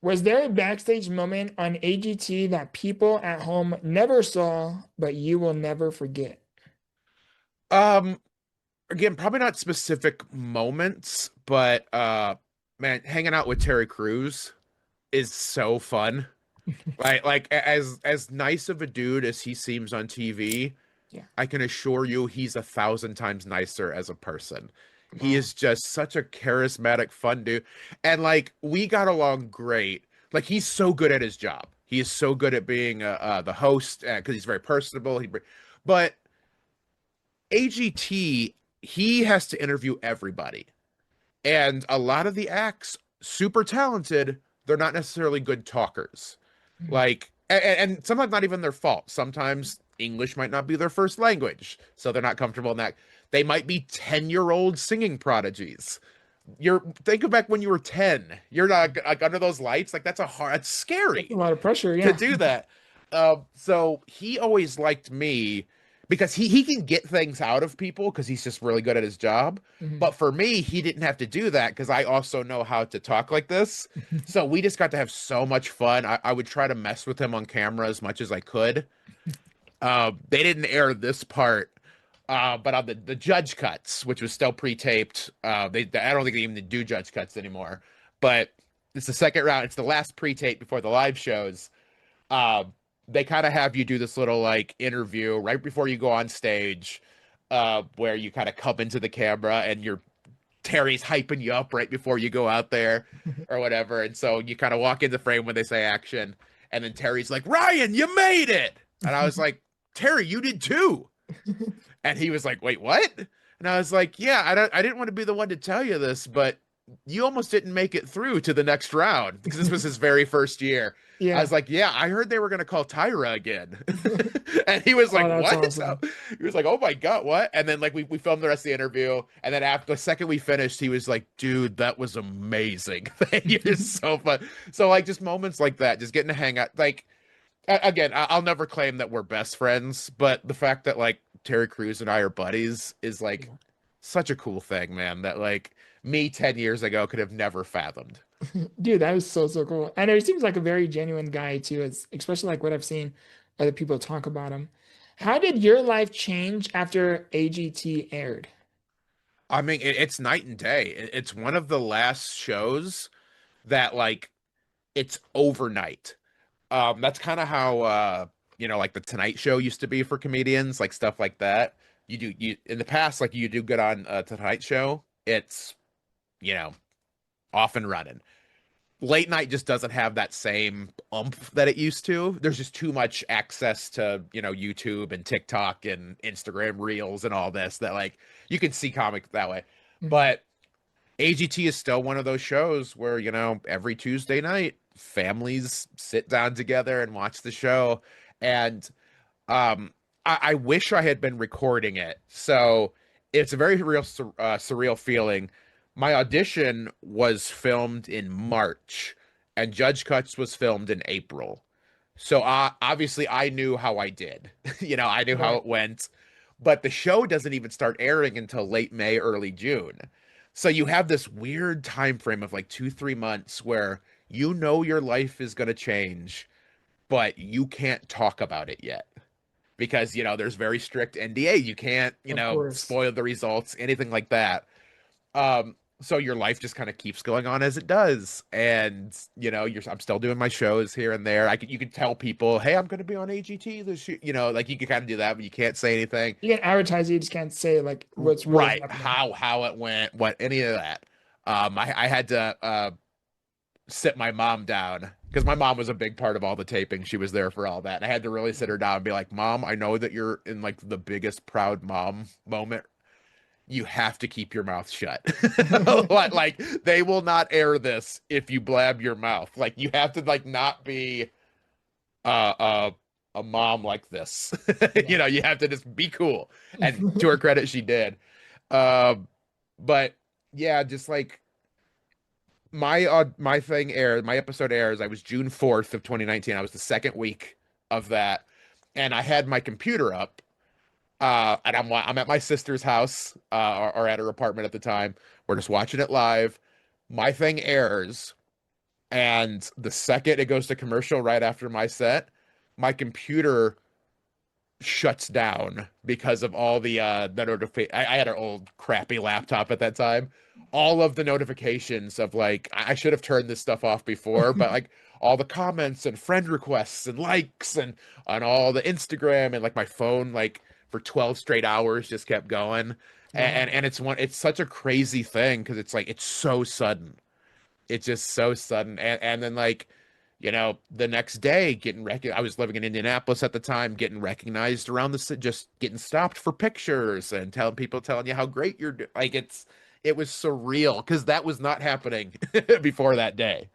Was there a backstage moment on AGT that people at home never saw, but you will never forget? Um, Again, probably not specific moments, but man, hanging out with Terry Crews is so fun. As nice of a dude as he seems on TV, Yeah. I can assure you he's 1,000 times nicer as a person. He Wow. is just such a charismatic, fun dude. And like we got along great. Like he's so good at his job. He is so good at being the host because he's very personable. But AGT, he has to interview everybody. And a lot of the acts, super talented, they're not necessarily good talkers. Mhm. And sometimes not even their fault. Sometimes English might not be their first language, so they're not comfortable in that. They might be 10-year-old singing prodigies. You're think of back when you were 10. You're not like under those lights. Like that's That's a scary lot of pressure. to Yeah. do that. So he always liked me because he can get things out of people because he's just really good at his job. Mhm. But for me, he didn't have to do that because I also know how to talk like this. So we just got to have so much fun. I would try to mess with him on camera as much as I could. They didn't air this part, but on the judge cuts, which was still pre-taped, I don't think they even do judge cuts anymore. But it's the second round. It's the last pre-tape before the live shows. um, they kind of have you do this little like interview right before you go on stage, where you kind of come into the camera and Terry's hyping you up right before you go out there or whatever. And so you kind of walk in the frame when they say action, and then Terry's like, Ryan, you made it. And I was like, Terry, you did too. And he was like, "Wait, what?" And I was like, "Yeah, I didn't want to be the one to tell you this, but you almost didn't make it through to the next round because this was his very first year." I Yeah. was like, "Yeah, I heard they were going to call Tyra again." And he was Oh, like, that's "What?" awesome. He was like, "Oh my God, what?" And then like we filmed the rest of the interview, and then after the second we finished, he was like, "Dude, that was amazing. You're so fun." So like just moments like that, just getting to hang out like again, I'll never claim that we're best friends, but the fact that like Terry Crews and I are buddies is like Yeah. such a cool thing, man, that like me 10 years ago could have never fathomed. Dude, that was so, so cool. And he seems like a very genuine guy too. It's especially like what I've seen other people talk about him. How did your life change after AGT aired? I mean, it's night and day. It's one of the last shows that like it's overnight. That's kind of how like the Tonight Show used to be for comedians, like stuff like that. You in the past, like you do good on Tonight Show. It's you know off and running. Late night just doesn't have that same umph that it used to. There's just too much access to, YouTube and TikTok and Instagram Reels and all this that like you can see comics that way. Mhm. But AGT is still one of those shows where, every Tuesday night families sit down together and watch the show. And I wish I had been recording it. So it's a very real surreal feeling. My audition was filmed in March, and Judge Cuts was filmed in April. So obviously I knew how I did. I knew how Right. it went. But the show doesn't even start airing until late May, early June. So you have this weird time frame of like 2, 3 months where your life is going to change, but you can't talk about it yet because there's very strict NDA. You can't Of course. spoil the results, anything like that. So your life just kind of keeps going on as it does, and I'm still doing my shows here and there. You can tell people, hey, I'm going to be on AGT this year. Like you can kind of do that, but you can't say anything. You can advertise, you just can't say like what's really Right, happening. how it went, what any of that. I had to sit my mom down because my mom was a big part of all the taping. She was there for all that. And I had to really sit her down and be like, Mom, I know that you're in like the biggest proud mom moment. You have to keep your mouth shut. Like they will not air this if you blab your mouth. Like you have to like not be uh uh a mom like this. Yeah. You have to just be cool. And to her credit, she did. Um, but yeah, just like my thing aired, my episode airs. I was June 4th of 2019. I was the second week of that, and I had my computer up. And I'm at my sister's house, or at her apartment at the time. We're just watching it live. My thing airs. And the second it goes to commercial right after my set, my computer shuts down because of all the notification. I had an old crappy laptop at that time. All of the notifications of like I should have turned this stuff off before, but like all the comments and friend requests and likes and on all the Instagram and like my phone like for 12 straight hours just kept going. And Wow. and it's such a crazy thing because it's like it's so sudden. It's just so sudden. And then like, the next day getting I was living in Indianapolis at the time, getting recognized around just getting stopped for pictures and telling you how great you're doing. Like it was surreal because that was not happening before that day.